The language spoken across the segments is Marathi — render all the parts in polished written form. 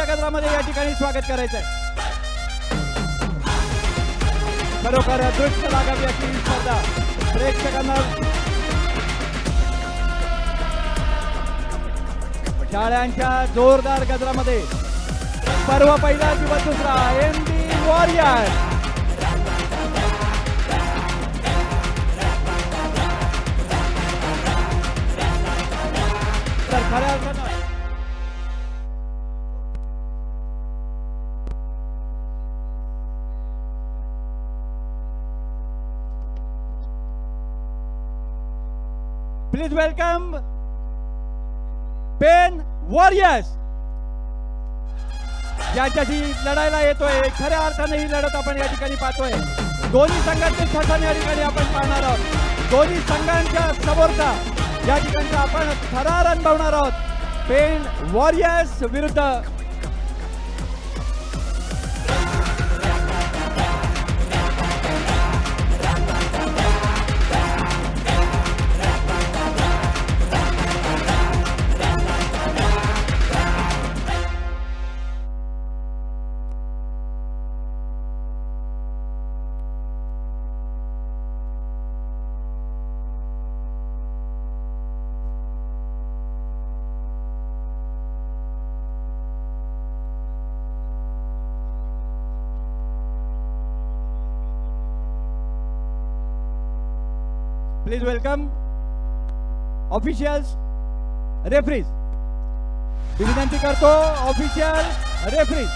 गजरामध्ये या ठिकाणी स्वागत करायचंय. खरोखर दृश्य लागावी अशी स्पर्धा प्रेक्षकांना शाळांच्या जोरदार गजरामध्ये पर्व पहिला दिवस दुसरा MD वॉरियर्स. तर खऱ्या अर्थानं प्लीज वेलकम पेन वॉरियर्स. ज्याच्याशी लढायला येतोय खऱ्या अर्थाने ही लढत आपण या ठिकाणी पाहतोय. दोन्ही संघाचे ठसा या ठिकाणी आपण पाहणार आहोत. दोन्ही संघांच्या समोरचा या ठिकाणचा आपण थरार अनुभवणार आहोत. पेन वॉरियर्स विरुद्ध प्लीज वेलकम ऑफिशियल्स रेफरीज. विनंती करतो ऑफिशियल रेफरीज.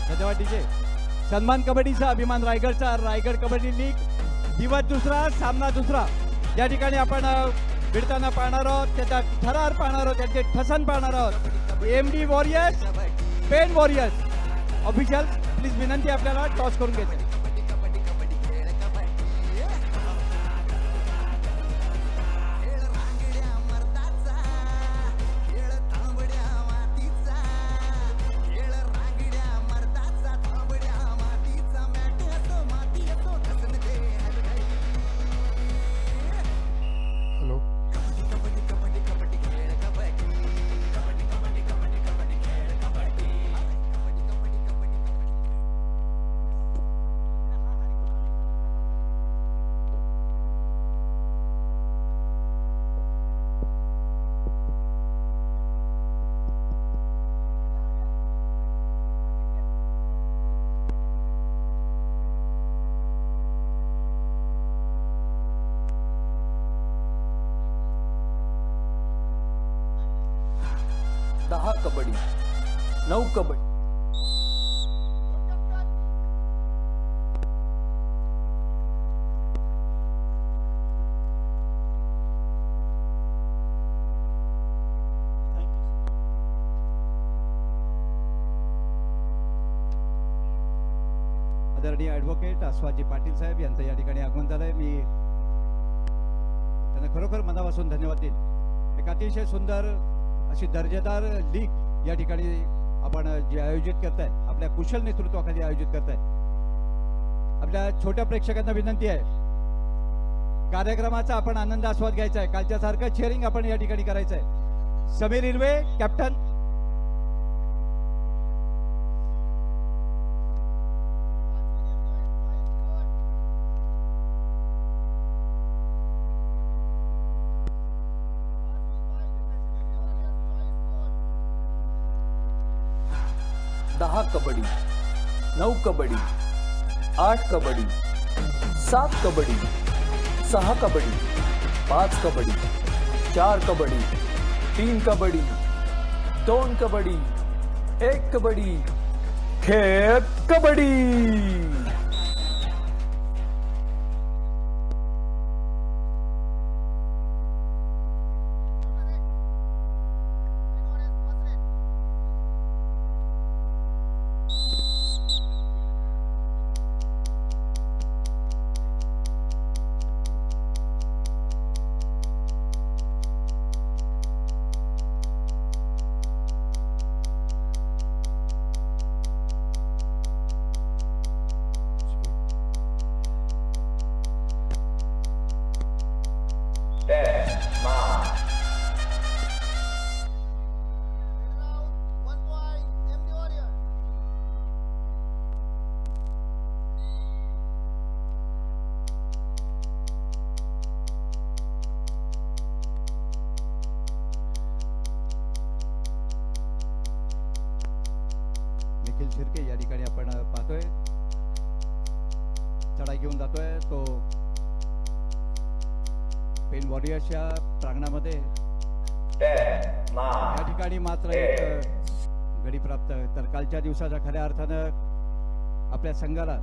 धन्यवाद डीजे. सन्मान कबड्डीचा अभिमान रायगडचा. रायगड कबड्डी लीग दिवस दुसरा सामना दुसरा या ठिकाणी आपण भिडताना पाहणार आहोत. त्याचा थरार पाहणार आहोत. त्यांचे ठसन पाहणार आहोत. MD warriors Pen warriors. Official please विनंती आपल्याला टॉस करून घ्यायचं. कबड्डी 9 कबड्डी. आदरणीय ॲडव्होकेट आस्वाजी पाटील साहेब यांचं या ठिकाणी आगमन झालंय. मी त्यांना खरोखर मनापासून धन्यवाद देईन. एक अतिशय सुंदर अशी दर्जेदार लीग या ठिकाणी आपण जे आयोजित करताय आपल्या कुशल नेतृत्वाखाली आयोजित करताय. आपल्या छोट्या प्रेक्षकांना विनंती आहे कार्यक्रमाचा आपण आनंद आस्वाद घ्यायचा आहे. कालच्या सारखं चेअरिंग आपण या ठिकाणी करायचं आहे. समीर इर्वे कॅप्टन. कबड्डी 9 कबड्डी 8 कबड्डी 7 कबड्डी 6 कबड्डी 5 कबड्डी 4 कबड्डी 3 कबड्डी 2 कबड्डी 1 कबड्डी खेळ कबड्डी. निखिल शिर्के या ठिकाणी आपण पाहतोय चढाई घेऊन जातोय तो पेन वॉरियर्सच्या प्रांगणामध्ये. या ठिकाणी मात्र एक गडी प्राप्त. तर कालच्या दिवसाच्या खऱ्या अर्थानं आपल्या संघाला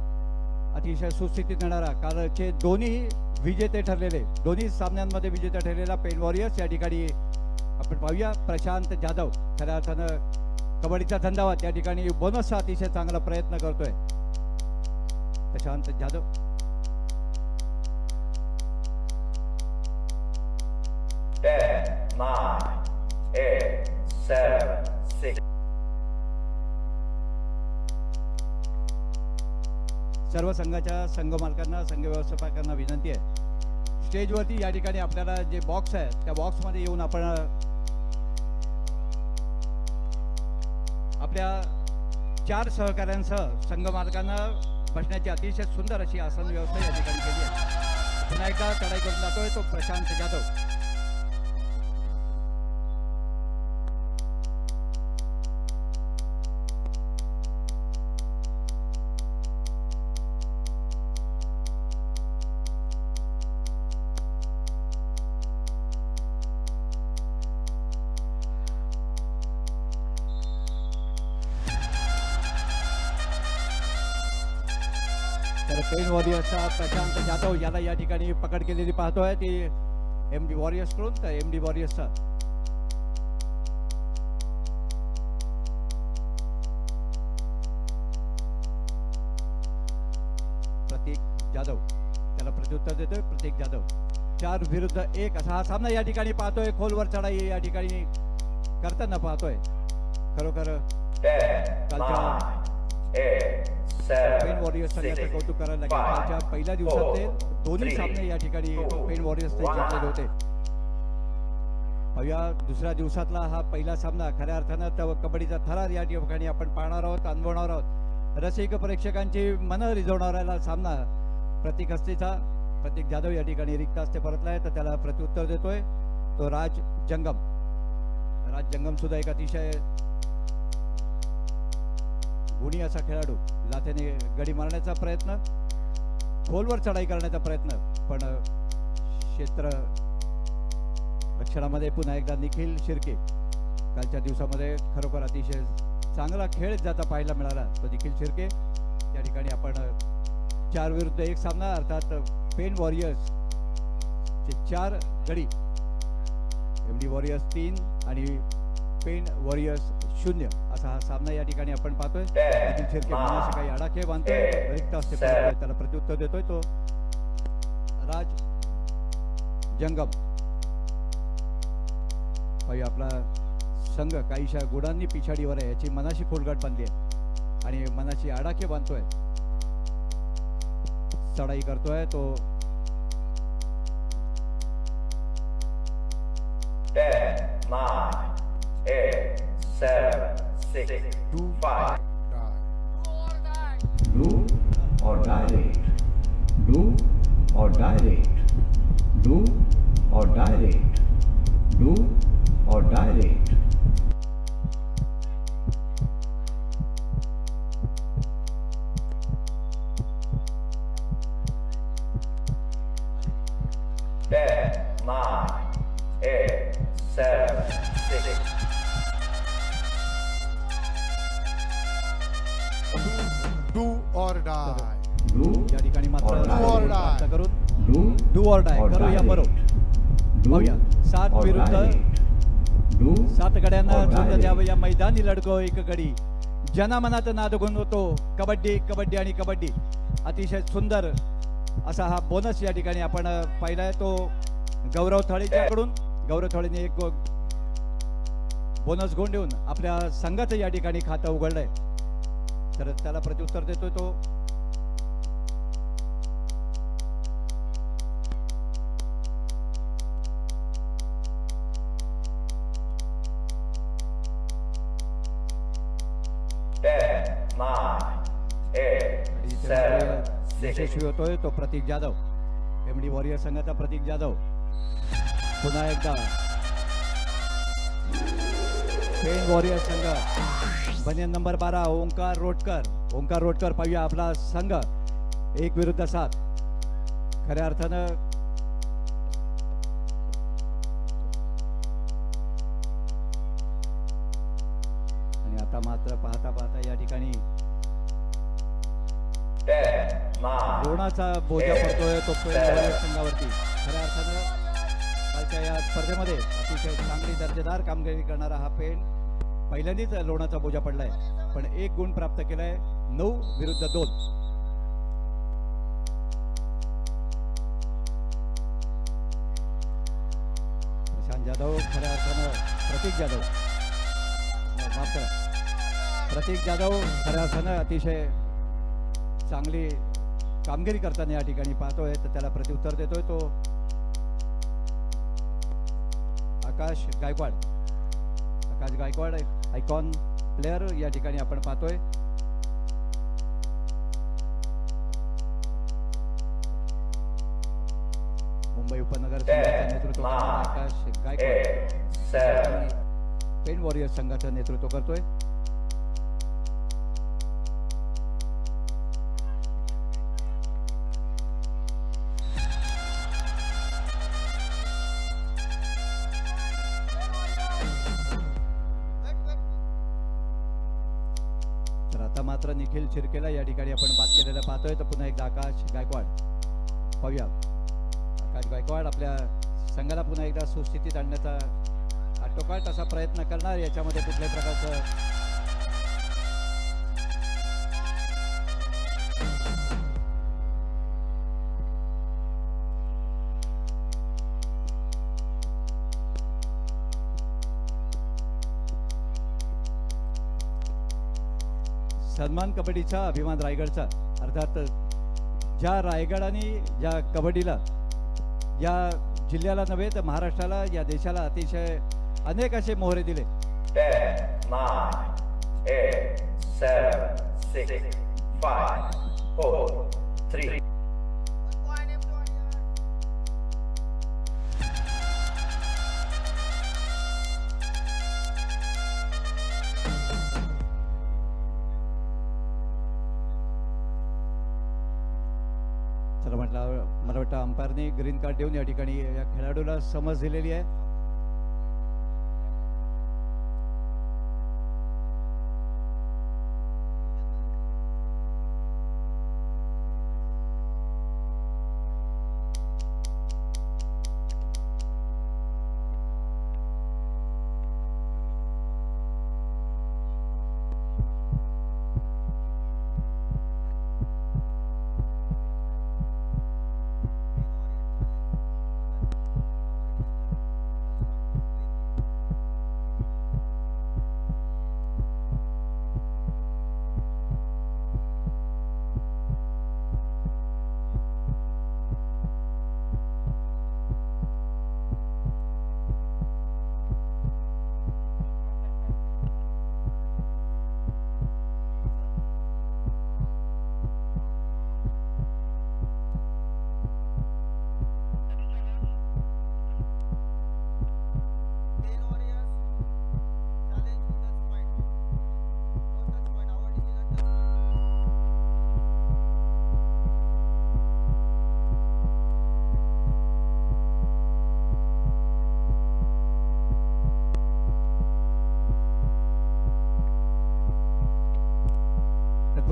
अतिशय सुस्थितीत नेणारा, कालचे दोन्ही विजेते ठरलेले, दोन्ही सामन्यांमध्ये विजेता ठरलेला पेन वॉरियर्स या ठिकाणी आपण पाहूया. प्रशांत जाधव खऱ्या अर्थानं कबड्डीचा धंदावात या ठिकाणी बोनसचा अतिशय चांगला प्रयत्न करतोय. प्रशांत जाधव सर्व संघाच्या संघ मालकांना, संघ व्यवस्थापकांना विनंती आहे, स्टेजवरती या ठिकाणी आपल्याला जे बॉक्स आहे त्या बॉक्समध्ये येऊन आपण आपल्या 4 सहकाऱ्यांसह संघ मालकांना बसण्याची अतिशय सुंदर अशी आसन व्यवस्था या ठिकाणी केली आहे. पुन्हा एकदा चढाई करून जातोय तो प्रशांत जाधव. तर पेन वॉरियर्सचा प्रशांत जाधव याला या ठिकाणी पकड केलेली पाहतोय ती MD वॉरियर्स कडून. तर MD वॉरियर्सचा प्रतीक जाधव त्याला प्रत्युत्तर देतोय. प्रतीक जाधव 4 विरुद्ध 1 असा हा सामना या ठिकाणी पाहतोय. खोलवर चढाई या ठिकाणी करताना पाहतोय. खरोखर कालच्या पेन वॉरियर्स संघाचं कौतुक करायला लागेल. कालच्या पहिल्या दिवसातले दोन्ही सामने या ठिकाणी पेन वॉरियर्सने जिंकलेले होते. पाहूया दुसऱ्या दिवसातला हा पहिला सामना. खऱ्या अर्थानं कबड्डीचा थरार या ठिकाणी आपण पाहणार आहोत, अनुभवणार आहोत. रसिक प्रेक्षकांची मनं रिझवणारा सामना. प्रतीक हस्तीचा प्रतीक जाधव या ठिकाणी रिक्त हस्ते परतलाय, तर त्याला प्रत्युत्तर देतोय तो राज जंगम. राज जंगम सुद्धा एक अतिशय गुणी असा खेळाडू. लाथेने गडी मारण्याचा प्रयत्न, खोलवर चढाई करण्याचा प्रयत्न, पण क्षेत्र रक्षणामध्ये पुन्हा एकदा निखिल शिर्के. कालच्या दिवसामध्ये खरोखर अतिशय चांगला खेळ ज्याचा पाहायला मिळाला तो निखिल शिर्के. या ठिकाणी आपण 4 विरुद्ध 1 सामना, अर्थात पेन वॉरियर्स चे 4 गडी, MD वॉरियर्स 3 आणि पेन वॉरियर्स 0 असा हा सामना या ठिकाणी आपण पाहतोय. निखिल शिर्के मनाशी काही आडाखे बांधतोय, रिक्त हस्ते त्याला प्रत्युत्तर देतोय तो राज जंगम. आपला संघ काहीशा गुणांनी पिछाडीवर आहे, याची मनाशी खोलगाट बांधली आहे आणि मनाशी आडाखे बांधतोय. चढाई करतोय तो 10, 9, 8, 7, 6, 2, 5. Do or die rate. Do or die rate. Do or die rate. Do or die rate. 10, 9, 8, 7, 6. Do or die. Do या ठिकाणी मात्र or die. Do or die. प्राप्त करून Do do or dye or करूया die बरोबर. rate. Do पाहूया. 7 or विरुद्ध die rate. Do 7 गड्यांना or die झुंज rate. द्यावं या मैदानी लढको एक गडी जनामनात नाद गुणवतो. कबड्डी कबड्डी आणि कबड्डी अतिशय सुंदर असा हा बोनस या ठिकाणी आपण पाहिलाय तो गौरव थळेच्याकडून. गौरव थळेने एक बोनस गुण देऊन आपल्या संघाचं या ठिकाणी खातं उघडलंय. तर त्याला प्रत्युत्तर देतोय तो यशस्वी होतोय तो प्रतीक जाधव. एमडी वॉरियर संघाचा प्रतीक जाधव पुन्हा एकदा पेन वॉरियर संघ बनियन नंबर 12 ओंकार रोटकर. ओंकार रोटकर पाहूया आपला संघ 1 विरुद्ध 7 खऱ्या अर्थानं आणि आता मात्र पाहता पाहता या ठिकाणी लोणाचा बोजा पडतोय तो संघावरती. खऱ्या अर्थानं कालच्या या स्पर्धेमध्ये अतिशय चांगली दर्जेदार कामगिरी करणारा हा पेन पहिल्यांदाच लोणाचा बोजा पडलाय. पण 1 गुण प्राप्त केलाय 9 विरुद्ध 2. प्रशांत जाधव खऱ्या अर्थानं प्रतीक जाधव माफ करा प्रतीक जाधव खऱ्या अर्थानं अतिशय चांगली कामगिरी करताना या ठिकाणी पाहतोय. तर त्याला प्रत्युत्तर देतोय तो आकाश गायकवाड. आकाश गायकवाड आयकॉन प्लेअर या ठिकाणी आपण पाहतोय. मुंबई उपनगर संघाचं नेतृत्व करणारा आकाश गायकवाड पेन वॉरियर संघाचं नेतृत्व करतोय. मात्र निखिल शिर्केला या ठिकाणी आपण बात केलेला पाहतोय. तर पुन्हा एकदा आकाश गायकवाड पाहूया. आकाश गायकवाड आपल्या संघाला पुन्हा एकदा सुस्थितीत आणण्याचा आटोकाट असा प्रयत्न करणार. याच्यामध्ये कुठल्याही प्रकारचं सन्मान कबड्डीचा अभिमान रायगडचा. अर्थात ज्या रायगडाने या कबड्डीला या जिल्ह्याला नव्हे तर महाराष्ट्राला या देशाला अतिशय अनेक असे मोहरे दिले. 10, 9, 8, 7, 6, 5, 4, 3. मला वाटतं अंपायरने ग्रीन कार्ड देऊन या ठिकाणी या खेळाडूला समज दिलेली आहे.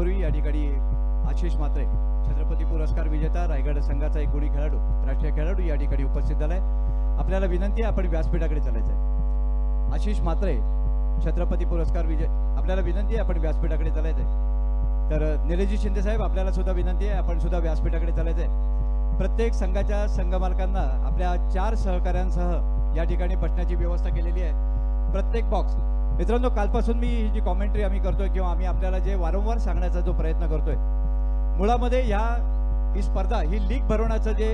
त्यापूर्वी या ठिकाणी आशिष म्हात्रे छत्रपती पुरस्कार विजेता रायगड संघाचा एक गुणी खेळाडू, राष्ट्रीय खेळाडू या ठिकाणी उपस्थित झालाय. आपल्याला विनंती आहे आपण व्यासपीठाकडे चालायचं आहे. आशिष म्हात्रे छत्रपती पुरस्कार विजय, आपल्याला विनंती आहे आपण व्यासपीठाकडे चालायचं आहे. तर निलेशजी शिंदे साहेब आपल्याला सुद्धा विनंती आहे आपण सुद्धा व्यासपीठाकडे चालायचं आहे. प्रत्येक संघाच्या संघ मालकांना आपल्या 4 सहकाऱ्यांसह या ठिकाणी बसण्याची व्यवस्था केलेली आहे. प्रत्येक बॉक्स, मित्रांनो कालपासून मी ही जी कॉमेंट्री आम्ही करतोय किंवा आम्ही आपल्याला जे वारंवार सांगण्याचा जो प्रयत्न करतोय, मुळामध्ये ही स्पर्धा, ही लीग भरवण्याचं जे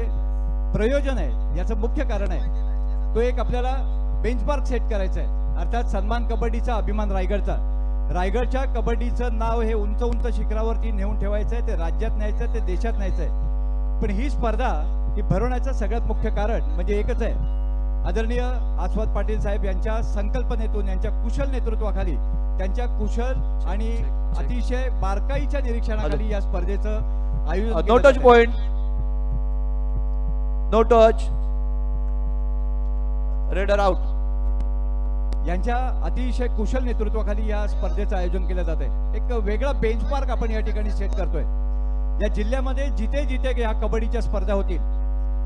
प्रयोजन आहे याचं मुख्य कारण आहे तो एक आपल्याला बेंचमार्क सेट करायचा आहे. अर्थात सन्मान कबड्डीचा अभिमान रायगडचा, रायगडच्या कबड्डीचं नाव हे उंच उंच शिखरावरती नेऊन ठेवायचं आहे, ते राज्यात न्यायचं आहे, ते देशात न्यायचं आहे. पण ही स्पर्धा ही भरवण्याचं सगळ्यात मुख्य कारण म्हणजे एकच आहे, आदरणीय आस्वाद पाटील साहेब यांच्या संकल्पनेतून, यांच्या कुशल नेतृत्वाखाली, त्यांच्या कुशल आणि अतिशय बारकाईच्या निरीक्षणाखाली या स्पर्धेचं आयोजन. No touch point, no touch, raider out. यांच्या अतिशय कुशल नेतृत्वाखाली या स्पर्धेचं आयोजन केलं जात आहे. एक वेगळा बेंचमार्क आपण या ठिकाणी सेट करतोय. या जिल्ह्यामध्ये जिथे जिथे ह्या कबड्डीच्या स्पर्धा होतील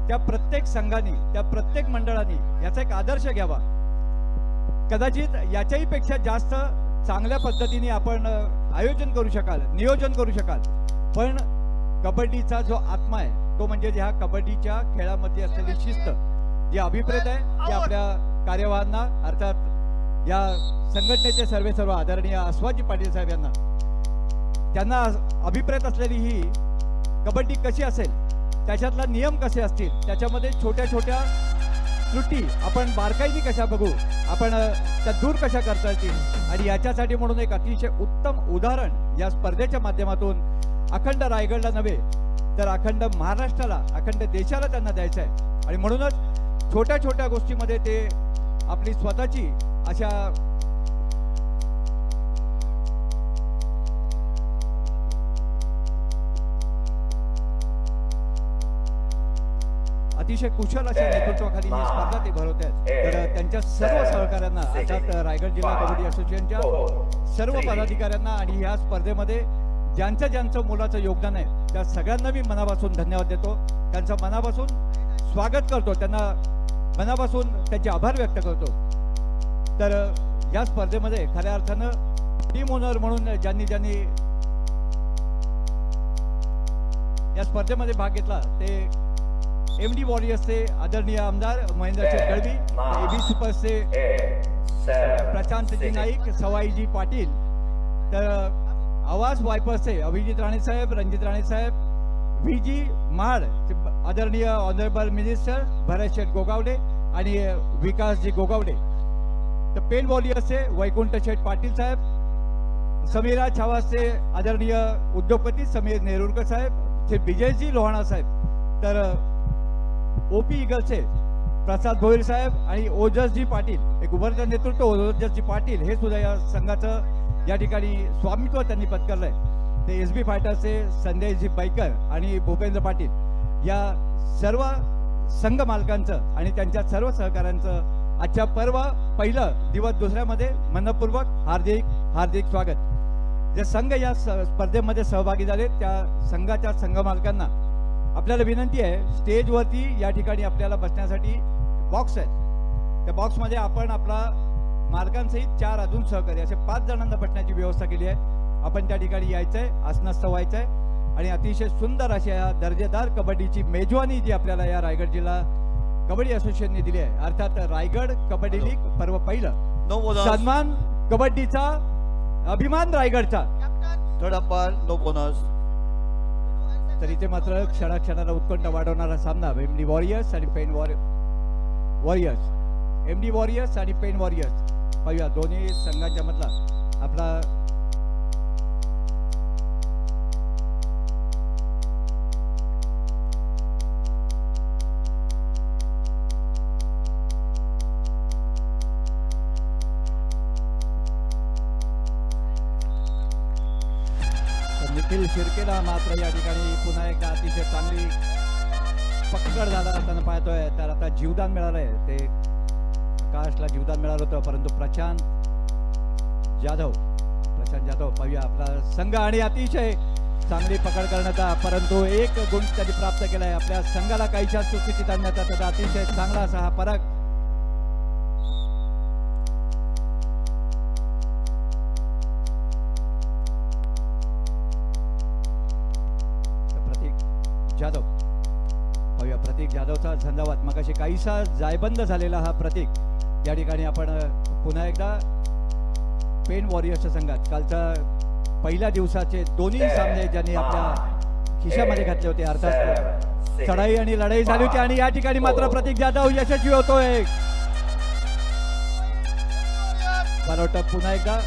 त्या प्रत्येक संघाने, त्या प्रत्येक मंडळाने याचा एक आदर्श घ्यावा. कदाचित याच्याही पेक्षा जास्त चांगल्या पद्धतीने आपण आयोजन करू शकाल, नियोजन करू शकाल. पण कबड्डीचा जो आत्मा आहे तो म्हणजे ह्या कबड्डीच्या खेळामध्ये असलेली शिस्त, जी अभिप्रेत आहे, ती आपल्या कार्यवाहांना, अर्थात या संघटनेचे सर्व आदरणीय आस्वादजी पाटील साहेब यांना, त्यांना अभिप्रेत असलेली ही कबड्डी कशी असेल, त्याच्यातला नियम कसे असतील, त्याच्यामध्ये छोट्या छोट्या त्रुटी आपण बारकाईने कशा बघू, आपण त्या दूर कशा करता येतील, आणि याच्यासाठी म्हणून एक अतिशय उत्तम उदाहरण या स्पर्धेच्या माध्यमातून अखंड रायगडला नव्हे तर अखंड महाराष्ट्राला, अखंड देशाला त्यांना द्यायचं आहे. आणि म्हणूनच छोट्या छोट्या गोष्टीमध्ये ते आपली स्वतःची अशा अतिशय कुशल अशा नेतृत्वाखाली ही स्पर्धा ते भरवत आहेत. तर त्यांच्या सर्व सहकाऱ्यांना, अर्थात रायगड जिल्हा कबड्डी असोसिएशनच्या सर्व पदाधिकाऱ्यांना आणि ह्या स्पर्धेमध्ये ज्यांचं ज्यांचं मोलाचं योगदान आहे त्या सगळ्यांना मी मनापासून धन्यवाद देतो. त्यांचं मनापासून स्वागत करतो, त्यांना मनापासून त्यांचे आभार व्यक्त करतो. तर या स्पर्धेमध्ये खऱ्या अर्थानं टीम ओनर म्हणून ज्यांनी ज्यांनी या स्पर्धेमध्ये भाग घेतला ते एमडी वॉरियर्सचे आदरणीय आमदार महेंद्र गळवी, एबी सुपर्सचे प्रशांतजी नाईक, सवाईजी पाटील, तर आवाज वायपर्सचे अभिजित राणे साहेब, रणजित राणे साहेब, व्हीजी महाड आदरणीय ऑनरेबल मिनिस्टर भरत शेठ गोगावले आणि विकासजी गोगावले, तर पेन वॉरियर्सचे वैकुंठ शेठ पाटील साहेब, समीरा छावासचे आदरणीय उद्योगपती समीर नेरुरकर साहेब, श्री विजयजी लोहाणा साहेब, तर ओपी इगलचे प्रसाद भोईर साहेब आणि ओजसजी पाटील, एक उभरतं नेतृत्व ओजसजी पाटील, हे सुद्धा या संघाचं या ठिकाणी स्वामित्व त्यांनी पत्करलंय. ते एसबी फायटर्सचे संजयजी बैकर आणि भूपेंद्र पाटील, या सर्व संघ मालकांचं आणि त्यांच्या सर्व सहकाऱ्यांचं आजच्या पर्व पहिलं दिवस दुसऱ्यामध्ये मनपूर्वक हार्दिक हार्दिक स्वागत. जे संघ या स्पर्धेमध्ये सहभागी झाले त्या संघाच्या संघ मालकांना आपल्याला विनंती आहे, स्टेजवरती या ठिकाणी आपल्याला बसण्यासाठी बॉक्स आहेत, त्या बॉक्समध्ये आपण आपला मालकांसहित 4 अजून सहकारी असे 5 जणांना बसण्याची व्यवस्था केली आहे. आपण त्या ठिकाणी यायचंय, आसनस्थ व्हायचंय आणि अतिशय सुंदर अशा दर्जेदार कबड्डीची मेजवानी जी आपल्याला या रायगड जिल्हा कबड्डी असोसिएशनने दिली आहे, अर्थात रायगड कबड्डी लीग पर्व पहिलं, सन्मान कबड्डीचा अभिमान रायगडचा. Third umpire, no bonus. तर इथे मात्र क्षणाक्षणाला उत्कंठ वाढवणारा सामना एमडी वॉरियर्स आणि पेन वॉरियर्स, एमडी वॉरियर्स आणि पेन वॉरियर्स. पाहूया दोन्ही संघांच्या मधला आपला निखिल शिर्केला मात्र या ठिकाणी पुन्हा एकदा अतिशय चांगली पकड झाला असताना पाहतोय. तर आता जीवदान मिळालंय, ते आकाशला जीवदान मिळालं होतं, परंतु प्रशांत प्रशांत जाधव. पाहूया आपला संघ आणि अतिशय चांगली पकड करण्याचा, परंतु एक गुण त्यांनी प्राप्त केलाय. आपल्या संघाला काहीशा सुस्थितीत आणण्याचा त्याचा अतिशय चांगला असा हा फरक. प्रतीक जाधव. पाहूया प्रतीक जाधवचा झंझावात. मगाशी काहीसा जायबंद झालेला हा प्रतीक या ठिकाणी आपण पुन्हा एकदा पेन वॉरियर्सच्या संघात कालचा पहिल्या दिवसाचे दोन्ही सामने ज्यांनी आपल्या खिशामध्ये घातले होते, अर्थात चढाई आणि लढाई झाली होती आणि या ठिकाणी मात्र प्रतीक जाधव यशस्वी होतोय. मला वाटतं पुन्हा एकदा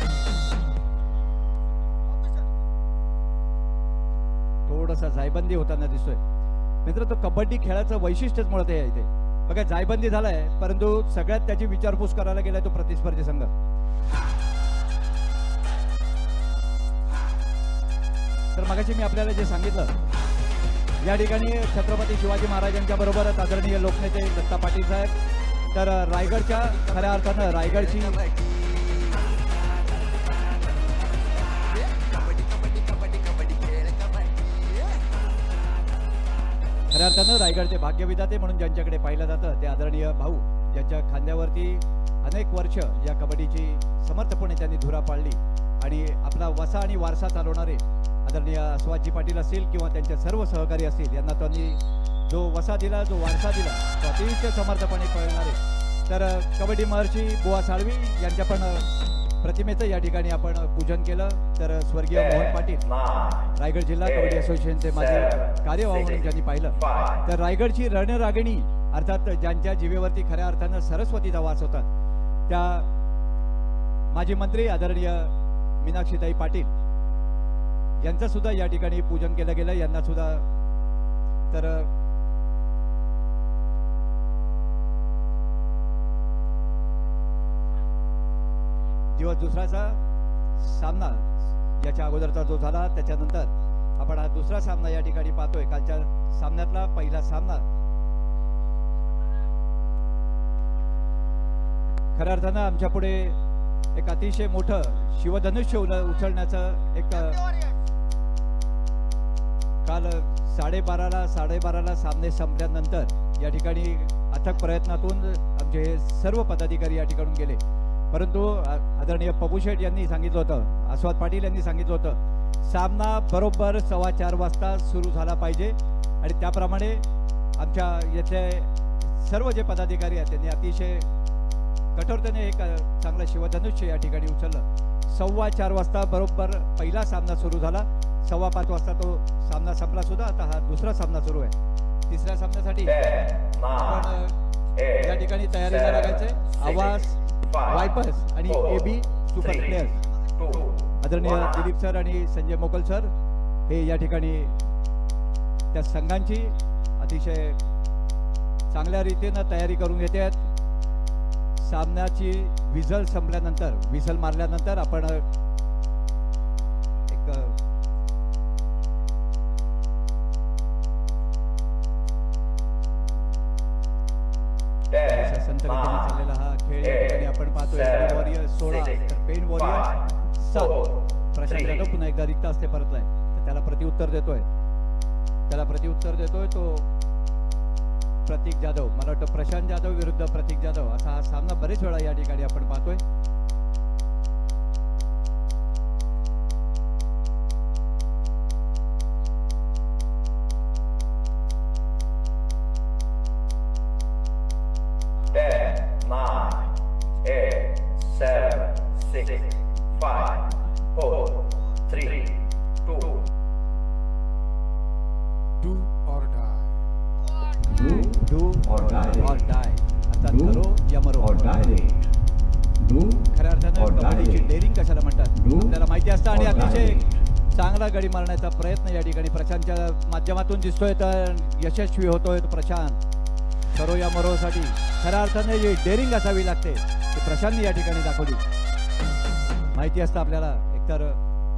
थोडासा जायबंदी होताना दिसतोय. मित्र, तो कबड्डी खेळाचं वैशिष्ट्यच मुळात हे आहे. इथे बघा जायबंदी झालाय, परंतु सगळ्यात त्याची विचारपूस करायला गेलाय तो प्रतिस्पर्धी संघ. तर मगाशी मी आपल्याला जे सांगितलं, या ठिकाणी छत्रपती शिवाजी महाराजांच्या बरोबरच आदरणीय लोकनेते दत्ता पाटील साहेब, तर रायगडच्या खऱ्या अर्थानं रायगडची खऱ्या अर्थानं रायगडचे भाग्यविधाते म्हणून ज्यांच्याकडे पाहिलं जातं ते आदरणीय भाऊ, ज्यांच्या खांद्यावरती अनेक वर्ष या कबड्डीची समर्थपणे त्यांनी धुरा पाळली आणि आपला वसा आणि वारसा चालवणारे आदरणीय अस्वाजी पाटील असतील किंवा त्यांचे सर्व सहकारी असतील, यांना त्यांनी जो वसा दिला, जो वारसा दिला, तो अतिशय समर्थपणे पाळणारे. तर कबड्डी महर्षी बुवा साळवी यांच्या पण प्रतिमेचं या ठिकाणी आपण पूजन केलं. तर स्वर्गीय मोहन पाटील, रायगड जिल्हा कबड्डी असोसिएशनचे माजी कार्यवाह म्हणून ज्यांनी पाहिलं, तर रायगडची रणरागिणी अर्थात ज्यांच्या जीवेवरती खऱ्या अर्थानं सरस्वतीचा वास होता, त्या माजी मंत्री आदरणीय मीनाक्षीताई पाटील यांचं सुद्धा या ठिकाणी पूजन केलं गेलं. यांना सुद्धा तर दिवस दुसराचा सामना याच्या अगोदरचा जो झाला त्याच्यानंतर आपण हा दुसरा सामना या ठिकाणी पाहतोय. कालच्या सामन्यातला पहिला सामना खऱ्या अर्थानं आमच्या पुढे एक अतिशय मोठं शिवधनुष्य उचलण्याचं एक काल 12:30ला सामने संपल्यानंतर या ठिकाणी अथक प्रयत्नातून आमचे हे सर्व पदाधिकारी या ठिकाणून गेले, परंतु आदरणीय पप्पू शेठ यांनी सांगितलं होतं, आस्वाद पाटील यांनी सांगितलं होतं, सामना बरोबर 4:15 वाजता सुरू झाला पाहिजे आणि त्याप्रमाणे आमच्या येथे सर्व जे पदाधिकारी आहेत त्यांनी अतिशय कठोरतेने एक चांगलं शिवधनुष्य या ठिकाणी उचललं. 4:15 वाजता बरोबर पहिला सामना सुरू झाला. 5:15 वाजता तो सामना संपला सुद्धा. आता हा दुसरा सामना सुरू आहे. तिसऱ्या सामन्यासाठी आपण या ठिकाणी तयारीला लागायचंय. आवाज, वायपर्स आणि AB सुपर प्लेयर्स आदरणीय दिलीप सर आणि संजय मोकल सर हे या ठिकाणी त्या संघांची अतिशय चांगल्या रीतीनं तयारी करून घेते आहेत. सामन्याची विझल संपल्यानंतर, विझल मारल्यानंतर आपण एक संत गतीने चाललेला हा खेळ या ठिकाणी आपण पाहतोय. वॉरियर 16 तर पेन वॉरियर 7. प्रशांत जाधव पुन्हा एकदा रिक्त असते परतलाय, तर त्याला प्रत्युत्तर देतोय तो प्रतीक जाधव. मला वाटतं प्रशांत जाधव विरुद्ध प्रतीक जाधव असा हा सामना बरेच वेळा या ठिकाणी आपण पाहतोय. खऱ्या अर्थानं कबड्डीची डेअरिंग कशाला म्हणतात आपल्याला माहिती असतं आणि अतिशय चांगला गडी मारण्याचा प्रयत्न या ठिकाणी प्रशांतच्या माध्यमातून दिसतोय. तर यशस्वी होतोय तो प्रशांत. करो या मरोसाठी खऱ्या अर्थाने जी डेअरिंग असावी लागते ती प्रशांतने या ठिकाणी दाखवली. माहिती असतं आपल्याला एकतर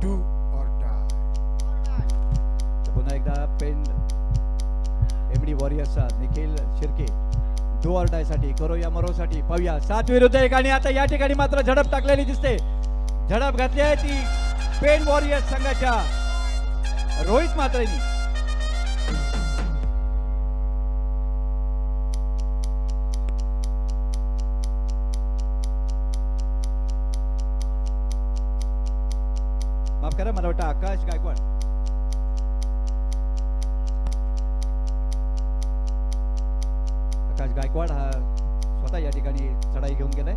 डू और डाय. पुन्हा एकदा पेन MD वॉरियर्सचा Nikhil Shirke do or die साठी, करो या मरो साठी. पाहूया 7 विरुद्ध 1 आणि आता या ठिकाणी मात्र झडप टाकलेली दिसते. झडप घातली आहे ती पेन वॉरियर्स संघाच्या रोहित म्हात्रेनी. माफ करा, मला वाटतं आकाश गायकवाड. आकाश गायकवाड हा स्वतः या ठिकाणी चढाई घेऊन गेलाय.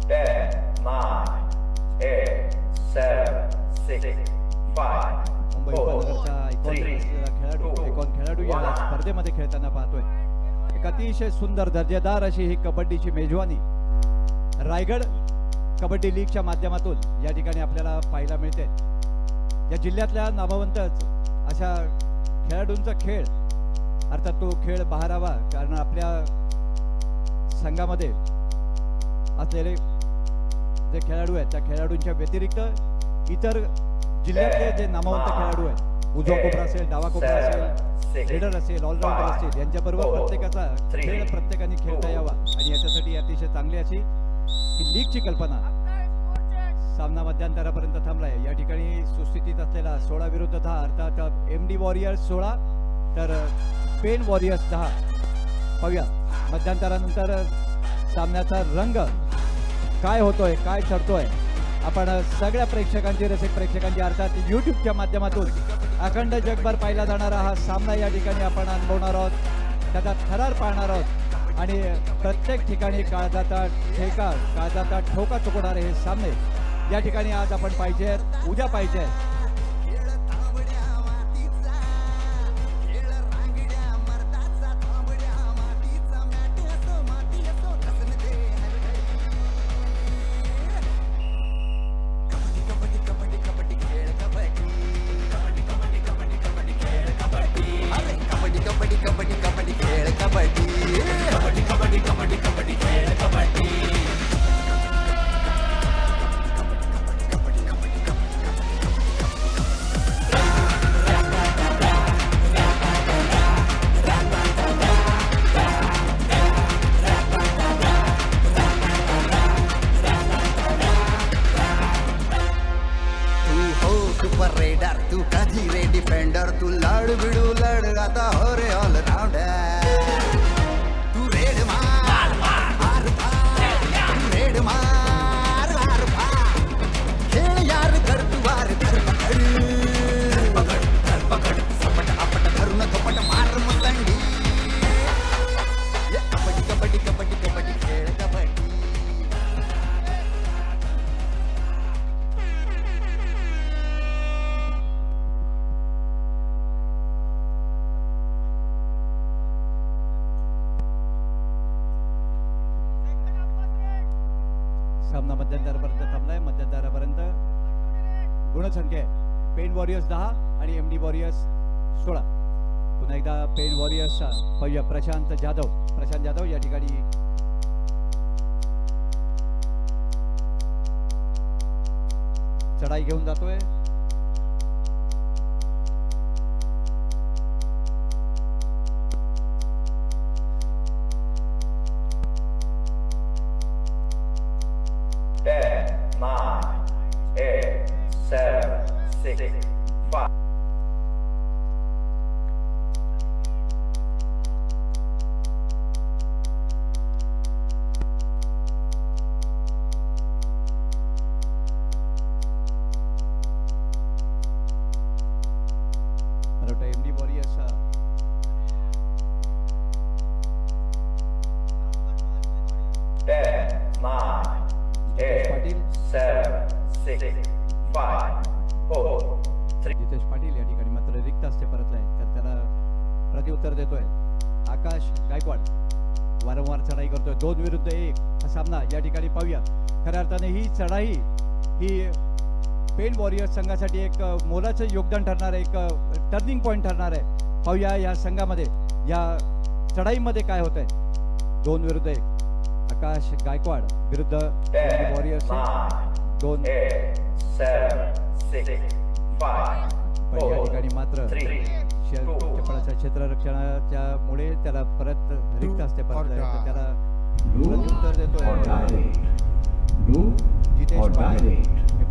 10, 9, 8, 7, 6, 5, मुंबई 4, उपनगरचा आयकॉन 3, असलेला खेळाडू 2, आयकॉन खेळाडू या 1. स्पर्धेमध्ये खेळताना पाहतोय. एक अतिशय सुंदर दर्जेदार अशी ही कबड्डीची मेजवानी रायगड कबड्डी लीगच्या माध्यमातून या ठिकाणी आपल्याला पाहायला मिळते. या जिल्ह्यातल्या नामवंत अशा खेळाडूंचा खेळ, अर्थात तो खेळ बहारावा, कारण आपल्या संघामध्ये असलेले जे खेळाडू आहेत त्या खेळाडूंच्या व्यतिरिक्त इतर जिल्ह्यातले जे नामवंत खेळाडू आहेत, उजवा कोपरा असेल, डावा कोपरा असेल, लीडर असेल, ऑलराऊंडर असेल, यांच्याबरोबर प्रत्येकाचा खेळ प्रत्येकाने खेळता यावा आणि याच्यासाठी अतिशय चांगली अशी ही लीगची कल्पना. सामना मध्यंतरापर्यंत थांबलाय. या ठिकाणी सुस्थितीत असलेला 16 विरुद्ध 10, अर्थात MD वॉरियर्स 16 तर पेन वॉरियर्स 10. पाहूया मध्यंतरानंतर सामन्याचा रंग काय होतोय, काय ठरतोय. आपण सगळ्या प्रेक्षकांची, रसिक प्रेक्षकांची, अर्थात यूट्यूबच्या माध्यमातून अखंड जगभर पाहिला जाणारा हा सामना या ठिकाणी आपण अनुभवणार आहोत, त्याचा थरार पाहणार आहोत आणि प्रत्येक ठिकाणी काळजाचा ठेका, काळजाचा ठोका चुकवणारे हे सामने या ठिकाणी आज आपण पाहिजे, उद्या पाहिजे. तू कधी रे डिफेंडर, तू लढ बिडू लढ आता हो रे ऑलराउंडर. तू रेड मार मार तू रेड मार मार खेळ यार धर तू वार धर पकड सपट आपट धरून थोपट मार मलंडी. कबड्डी कबड्डी कबड्डी कबड्डी खेळ कबड्डी. सामना मध्यंतरापर्यंत थांबलाय. मध्यंतरापर्यंत गुणसंख्या आहे पेन वॉरियर्स 10 आणि MD वॉरियर्स 16. पुन्हा एकदा पेन वॉरियर्सचा पाहूया प्रशांत जाधव या ठिकाणी चढाई घेऊन जातोय. MD वॉरियर्स जितेश पाटील या ठिकाणी मात्र रिक्त असते परतलाय, तर त्याला प्रत्युत्तर देतोय आकाश गायकवाड. वारंवार चढाई करतोय 2 विरुद्ध 1 हा सामना या ठिकाणी पाहूया. खऱ्या अर्थाने ही चढाई ही पेन वॉरियर्स संघासाठी एक मोलाचं योगदान ठरणार आहे, एक टर्निंग पॉइंट ठरणार आहे. पाहूया या संघामध्ये या चढाईमध्ये काय होत आहे. 2 विरुद्ध 1 आकाश गायकवाड विरुद्ध वॉरियर्स 2. पण या ठिकाणी मात्र चपळाच्या क्षेत्ररक्षणाच्या मुळे त्याला परत रिक्त असते, परत त्याला प्रत्युत्तर देतोय जितेश पाटील.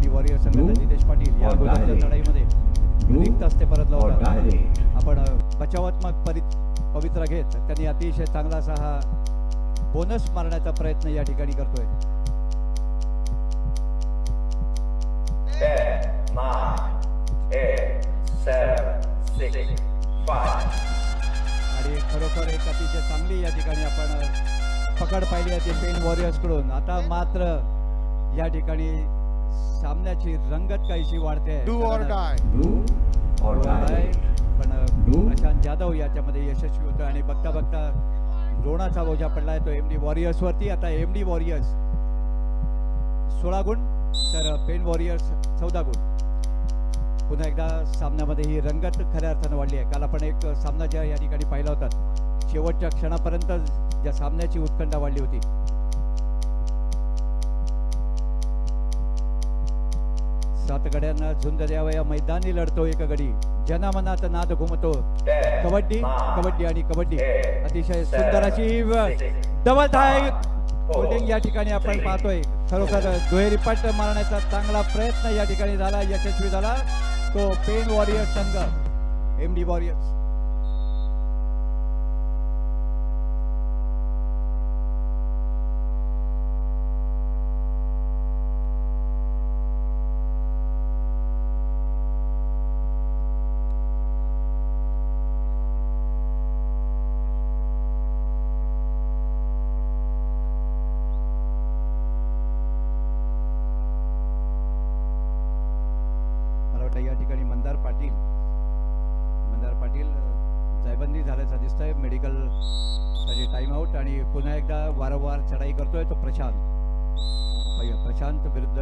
एमडी वॉरियर संघाचा नितेश पाटील या अगोदरच्या लढाईमध्ये रिक्त असते परतला or होता. direct, आपण बचावात्मक पवित्रा घेत त्यांनी अतिशय चांगला असा हा बोनस मारण्याचा प्रयत्न या ठिकाणी करतोय. 10, 9, 8, 7, 6, 5. आणि खरोखर एक अतिशय चांगली या ठिकाणी आपण पकड पाहिली आहे ती पेन वॉरियर्स कडून. आता मात्र या ठिकाणी सामन्याची रंगत काहीशी वाढते. Do or die. do or direct, पण Do. प्रशांत जाधव याच्यामध्ये यशस्वी होतो आणि बघता बघता द्रोणाचा बोजा पडलाय तो एमडी वॉरियर्स वरती. आता एमडी वॉरियर्स 16 गुण तर पेन वॉरियर्स 14 गुण. पुन्हा एकदा सामन्यामध्ये ही रंगत खऱ्या अर्थानं वाढली आहे. काल आपण एक सामना ज्या या ठिकाणी पाहिला होता शेवटच्या क्षणापर्यंत ज्या सामन्याची उत्कंठा वाढली होती. सात गड्यांना झुंज द्यावा या मैदानी लढतो एक गडी जनामनात नाद घुमतो. कबड्डी कबड्डी आणि कबड्डी अतिशय सुंदर अशी डबल थाय होल्डिंग या ठिकाणी आपण पाहतोय. खरोखर दुहेरी पट मारण्याचा चांगला प्रयत्न या ठिकाणी झाला यशस्वी झाला तो पेन वॉरियर्स संघ एमडी वॉरियर्स. या ठिकाणी मंदार पाटील जायबंदी झाल्याचं दिसतंय. मेडिकल साठी टाइम आउट आणि पुन्हा एकदा वारंवार चढाई करतोय तो प्रशांत विरुद्ध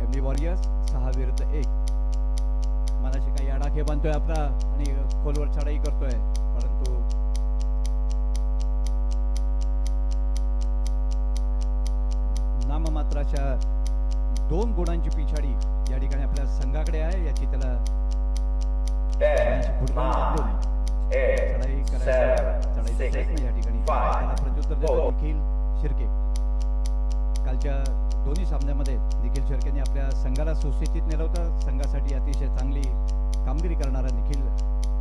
एमडी वॉरियर्स 6 विरुद्ध 1. मनाशी काही आडाखे बांधतोय आपला आणि खोलवर चढाई करतोय परंतु नाममात्र अशा 2 गुणांची पिछाडी या ठिकाणी आपल्या संघाकडे आहे. याची त्याला 10, 9, 8, 7, 6, या ठिकाणी त्याला प्रत्युत्तर देतो निखिल शिर्के. कालच्या दोन्ही सामन्यामध्ये निखिल शिर्केने आपल्या संघाला सुस्थितीत नेलं होतं. संघासाठी अतिशय चांगली कामगिरी करणारा निखिल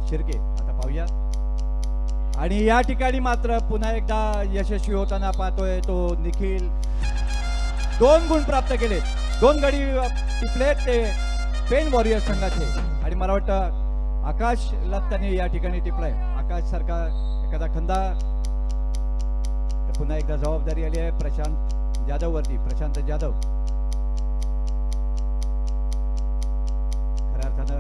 शिर्के आता पाहूया. आणि या ठिकाणी मात्र पुन्हा एकदा यशस्वी होताना पाहतोय तो निखिल. 2 गुण प्राप्त केले. 2 गडी टिपले ते पेन वॉरियर्स संघाचे आणि मला वाटतं आकाशला त्यांनी या ठिकाणी टिपलाय. आकाश सारखा एखादा खंदा. पुन्हा एकदा जबाबदारी आली आहे प्रशांत जाधव वरती. प्रशांत जाधव खऱ्या अर्थानं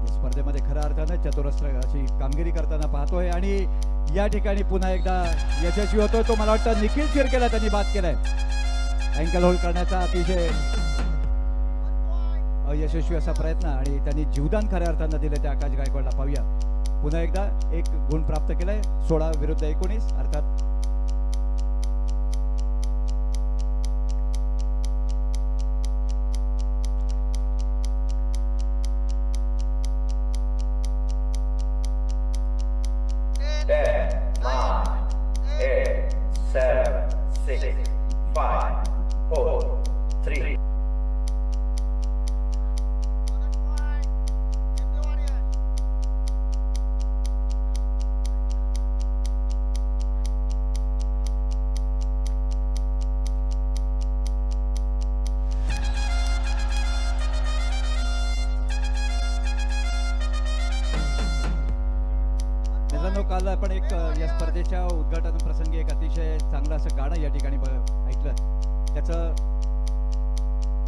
या स्पर्धेमध्ये खऱ्या अर्थानं चतुरस्र अशी कामगिरी करताना पाहतोय आणि या ठिकाणी पुन्हा एकदा यशस्वी होतोय तो मला वाटतं निखिल शिर्केला त्यांनी बाद केलाय. अँकल होल्ड करण्याचा अतिशय अयशस्वी असा प्रयत्न आणि त्यांनी जीवदान खऱ्या अर्थानं दिले त्या आकाश गायकवाडला. पाहूया पुन्हा एकदा 1 गुण प्राप्त केलाय 16 विरुद्ध 19 अर्थात. काल आपण एक या स्पर्धेच्या उद्घाटन प्रसंगी एक अतिशय चांगलं असं गाणं या ठिकाणी ऐकलं. त्याचं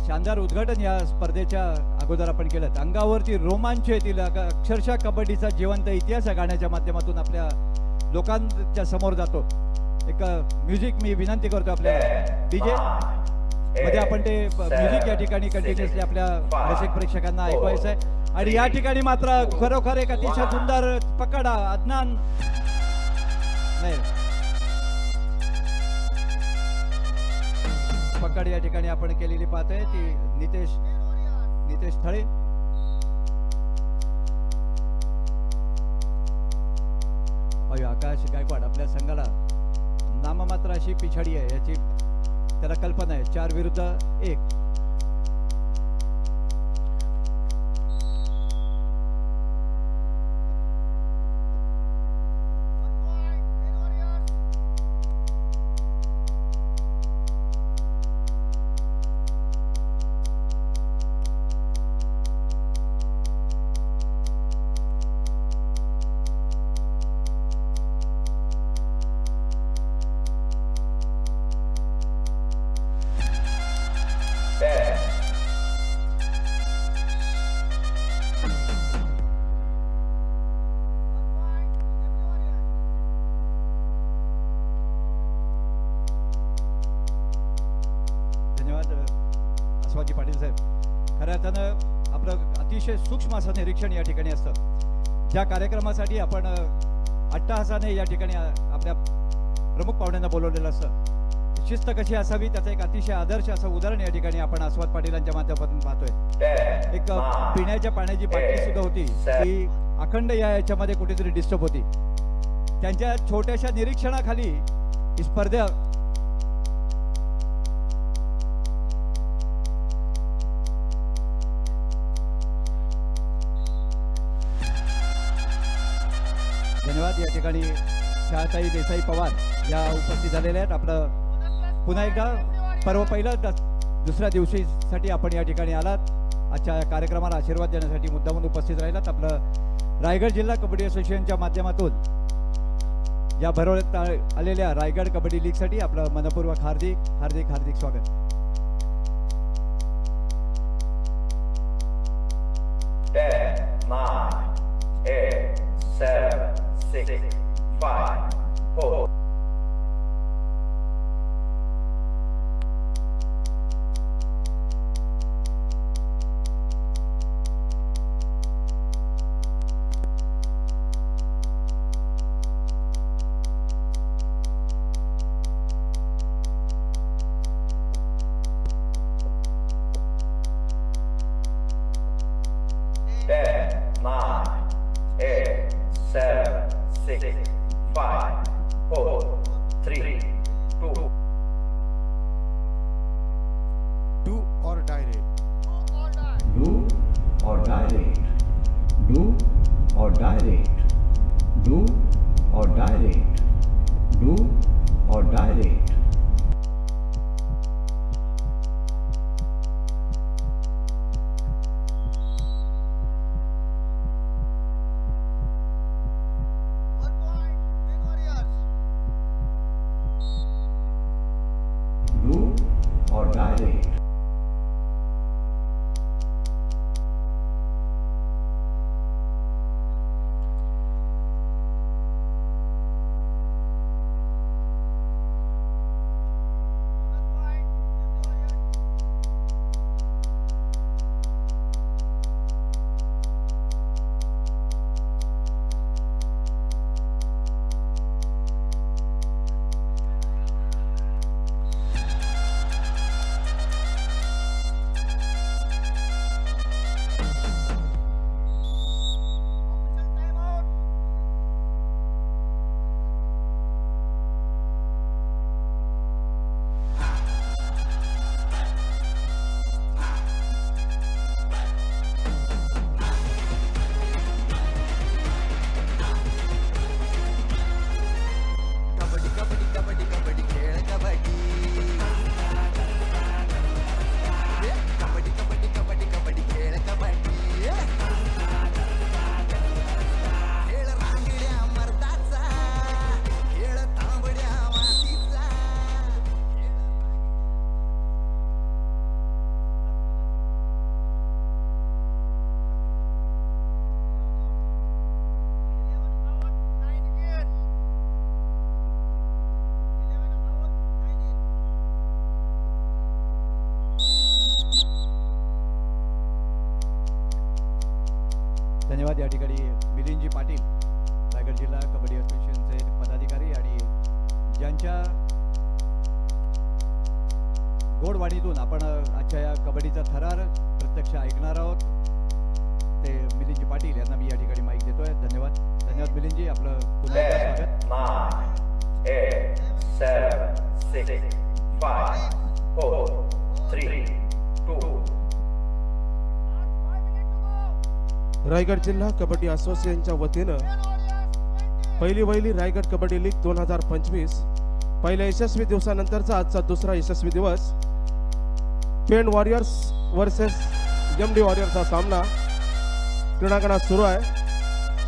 शानदार उद्घाटन या स्पर्धेच्या अगोदर आपण केलं. अंगावरती रोमांच येतील अक्षरशः कबड्डीचा जिवंत इतिहास या गाण्याच्या माध्यमातून आपल्या लोकांच्या समोर जातो. एक म्युझिक मी विनंती करतो आपल्या डीजे मध्ये आपण ते म्युझिक या ठिकाणी कंटिन्युअसली आपल्या रसिक प्रेक्षकांना ऐकवायचं आहे. आणि या ठिकाणी मात्र खरोखर एक अतिशय सुंदर पकड अदनान नाही पकड या ठिकाणी आपण केलेली पाहतोय ती नितेश थळे. आकाश गायकवाड आपल्या संघाला नाममात्र अशी पिछाडी आहे. याची त्याला कल्पना आहे 4 विरुद्ध 1. आसवाजी पाटील साहेब, खऱ्या अर्थानं आपलं अतिशय सूक्ष्म असं निरीक्षण या ठिकाणी असतं. ज्या कार्यक्रमासाठी आपण अट्टहासाने या ठिकाणी आपल्या प्रमुख पाहुण्यांना बोलवलेलं असतं, शिस्त कशी असावी त्याचं एक अतिशय आदर्श असं उदाहरण या ठिकाणी आपण आस्वाद पाटीलांच्या माध्यमातून पाहतोय. एक पिण्याच्या पाण्याची बाटली सुद्धा होती ती अखंड याच्यामध्ये कुठेतरी डिस्टर्ब होती. त्यांच्या छोट्याशा निरीक्षणाखाली ही स्पर्धा धन्यवाद. या ठिकाणी शाळाताई देसाई पवार या उपस्थित झालेल्या आहेत. आपलं पुन्हा एकदा पर्व पहिलं दुसऱ्या दिवशीसाठी आपण या ठिकाणी आलात. आजच्या कार्यक्रमाला आशीर्वाद देण्यासाठी मुद्दामून उपस्थित राहिलात. आपलं रायगड जिल्हा कबड्डी असोसिएशनच्या माध्यमातून या भरवण्यात आलेल्या रायगड कबड्डी लीगसाठी आपलं मनपूर्वक हार्दिक हार्दिक हार्दिक स्वागत. 10, 9, 8, 7, 6, 5, 4. धन्यवाद. या ठिकाणी मिलिंदजी पाटील रायगड जिल्हा कबड्डी असोसिएशनचे पदाधिकारी आणि ज्यांच्या गोडवाणीतून आपण आजच्या या कबड्डीचा थरार प्रत्यक्ष ऐकणार आहोत ते मिलिंदजी पाटील यांना मी या ठिकाणी माईक देतोय. धन्यवाद. धन्यवाद मिलिंदजी, आपलं पुन्हा एकदा स्वागत. 9, 8, 7, 6, 5, Hold. 3, 2. रायगड जिल्हा कबड्डी असोसिएशनच्या वतीनं पहिली रायगड कबड्डी लीग 2025 पहिल्या यशस्वी दिवसानंतरचा आजचा दुसरा यशस्वी दिवस पेंड वॉरियर्स वर्सेस एमडी वॉरियर्सचा सामना क्रीडांगणात सुरू आहे.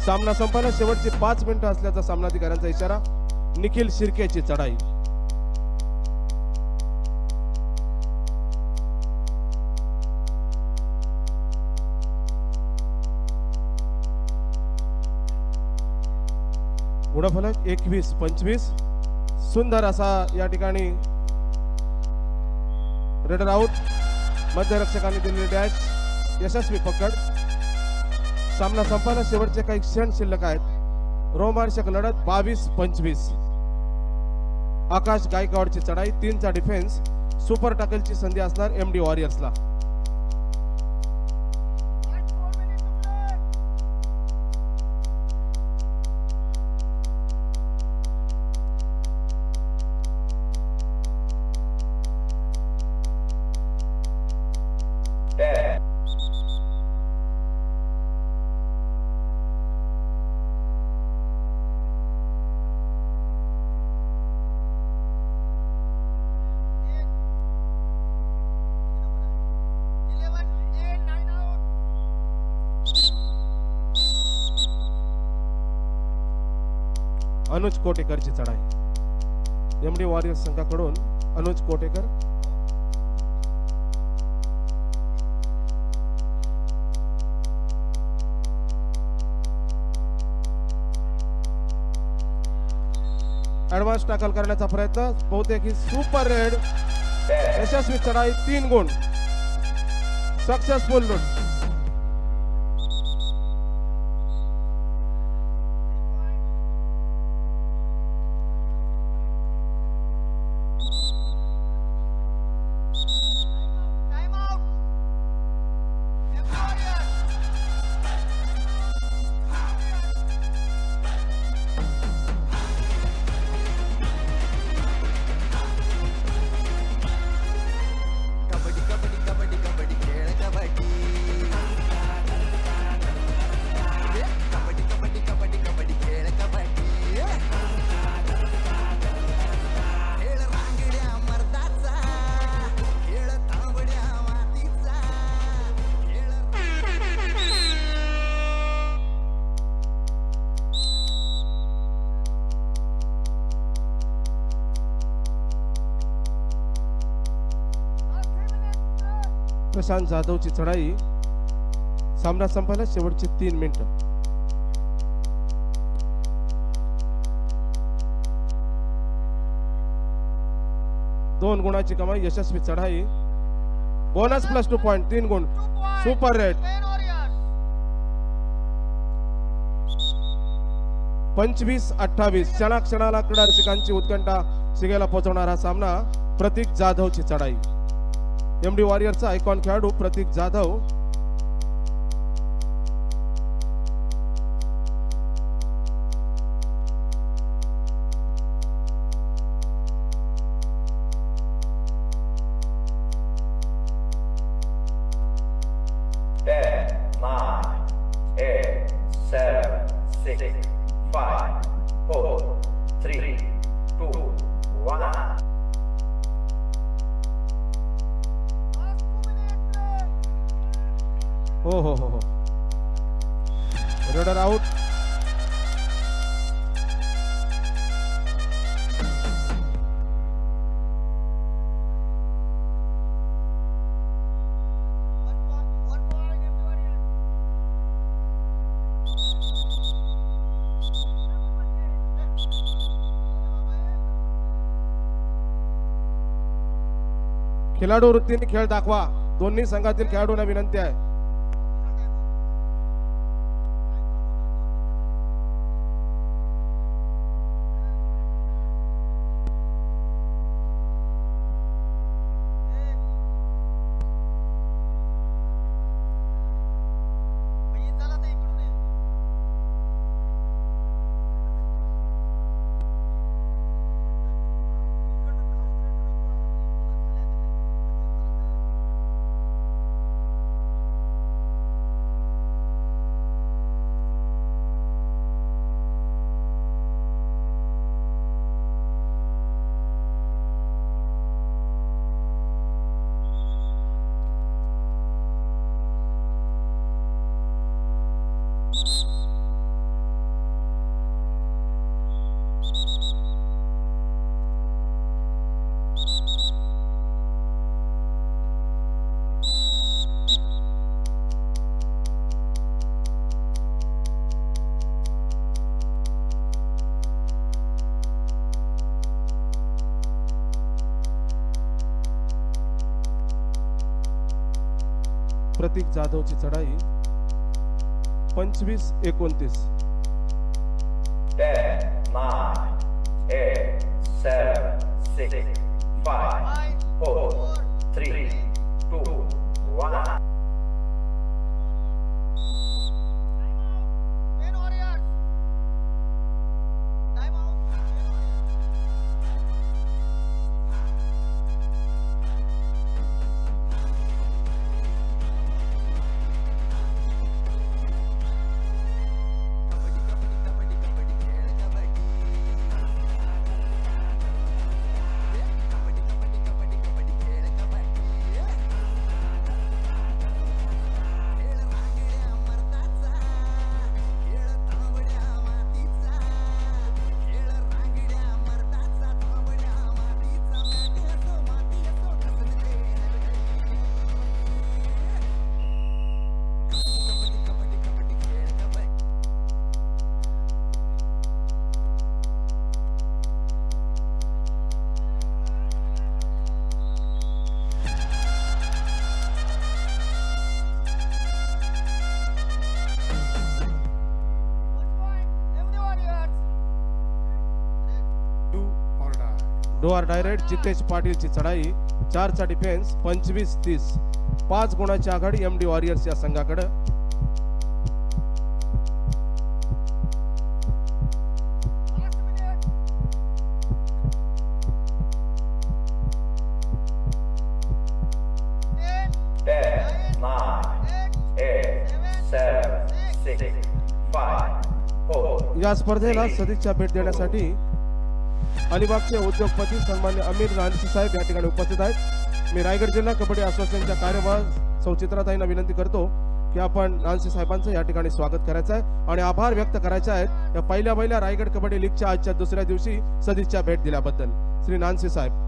सामना संपायला शेवटची 5 मिनिटं असल्याचा सामनाधिकाऱ्यांचा इशारा. निखिल शिर्केची चढाई. गुणफलक 21-25. सुंदर असा या ठिकाणी रेडर आउट. मध्यरक्षकांनी दिलेली डॅश यशस्वी पकड. सामना संपायला शेवटचे काही क्षण शिल्लक आहेत. रोमांचक लढत 22-25. आकाश गायकवाडची चढाई. 3चा डिफेन्स. सुपर टॅकलची संधी असणार एमडी वॉरियर्सला. अनुज कोटेकरची चढाई. एमडी वॉरियर्स संघाकडून अनुज कोटेकर. ऍडव्हान्स टॅकल करण्याचा प्रयत्न. बहुतेक ही सुपर रेड. यशस्वी चढाई. 3 गुण. सक्सेसफुल लूट. प्रशांत जाधवची चढाई. सामना संपायला शेवटची 3 मिनिटं. दोन गुणाची कमाई. यशस्वी चढाई. Bonus +2 point. 3 गुण. Super red. 25-28. क्षणाक्षणाला क्रीडा रसिकांची उत्कंठा शिगेला पोहोचवणारा सामना. प्रतीक जाधवची चढाई. एमडी वॉरियरचा आयकॉन खेळाडू प्रतीक जाधव. हो. Raider out. खेळाडू वृत्तीने खेळ दाखवा. दोन्ही संघातील खेळाडूंना विनंती आहे. प्रतीक जाधवची चढाई 25-29. 10, 9, 8, 7, 6, 5, 4, 3, 2, 1. Do or die raid Jitesh पाटीलची चढाई 4चा डिफेन्स 25-30. 5 गुणाची आघाडी MD वॉरियर्स या संघाकडे. या स्पर्धेला सदिच्छा भेट देण्यासाठी अलिबागचे उद्योगपती सन्मान्य अमीर रानसी साहेब या ठिकाणी उपस्थित आहेत. मी रायगड जिल्हा कबड्डी असोसिएशनच्या कार्यवाह सौ चित्राताईंना विनंती करतो की आपण रानसी साहेबांचं या ठिकाणी स्वागत करायचं आहे आणि आभार व्यक्त करायचे आहेत या पहिल्या रायगड कबड्डी लीगच्या आजच्या दुसऱ्या दिवशी सदिच्छा भेट दिल्याबद्दल. श्री नानसी साहेब.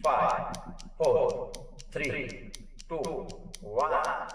Five, four, three, two, one.